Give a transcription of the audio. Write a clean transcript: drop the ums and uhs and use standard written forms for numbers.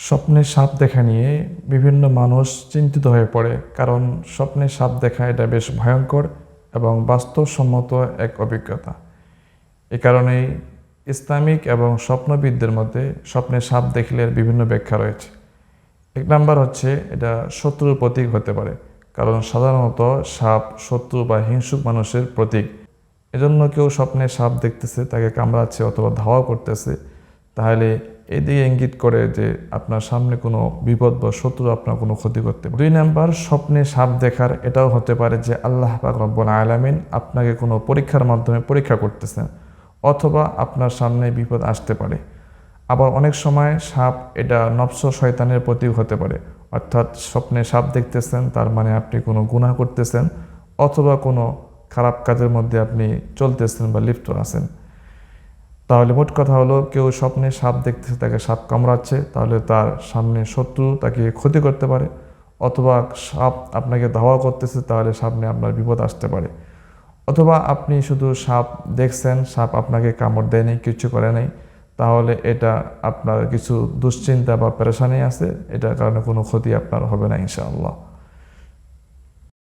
স্বপ্নে সাপ দেখা নিয়ে বিভিন্ন মানুষ চিন্তিত হয়ে পড়ে, কারণ স্বপ্নে সাপ দেখা এটা বেশ ভয়ঙ্কর এবং বাস্তবসম্মত এক অভিজ্ঞতা। এ কারণেই ইসলামিক এবং স্বপ্নবিদদের মধ্যে স্বপ্নে সাপ দেখলে বিভিন্ন ব্যাখ্যা রয়েছে। এক নাম্বার হচ্ছে, এটা শত্রুর প্রতীক হতে পারে, কারণ সাধারণত সাপ শত্রু বা হিংসুক মানুষের প্রতীক। এজন্য কেউ স্বপ্নে সাপ দেখতেছে, তাকে কামড়াচ্ছে অথবা ধাওয়া করতেছে, তাহলে এদিকে ইঙ্গিত করে যে আপনার সামনে কোনো বিপদ বা শত্রু আপনার কোনো ক্ষতি করতে পারে। 2 নাম্বার, স্বপ্নে সাপ দেখার এটাও হতে পারে যে আল্লাহ পাক রব্বুল আলামিন আপনাকে কোনো পরীক্ষার মাধ্যমে পরীক্ষা করতেছেন, অথবা আপনার সামনে বিপদ আসতে পারে। আবার অনেক সময় সাপ এটা নফস শয়তানের প্রতীক হতে পারে, অর্থাৎ স্বপ্নে সাপ দেখতেছেন তার মানে আপনি কোনো গুনাহ করতেছেন, অথবা কোনো খারাপ কাজের মধ্যে আপনি চলতেছেন বা লিপ্ত আছেন। তাহলে মোট কথা হলো, কেউ স্বপ্নে সাপ দেখতেছে, তাকে সাপ কামড়াচ্ছে, তাহলে তার সামনে শত্রু তাকে ক্ষতি করতে পারে, অথবা সাপ আপনাকে ধাওয়া করতেছে, তাহলে সামনে আপনার বিপদ আসতে পারে। অথবা আপনি শুধু সাপ দেখছেন, সাপ আপনাকে কামড় দেয়নি, কিছু করে নাই, তাহলে এটা আপনার কিছু দুশ্চিন্তা বা পেরেশানি আছে, এটার কারণে কোনো ক্ষতি আপনার হবে না ইনশাআল্লাহ।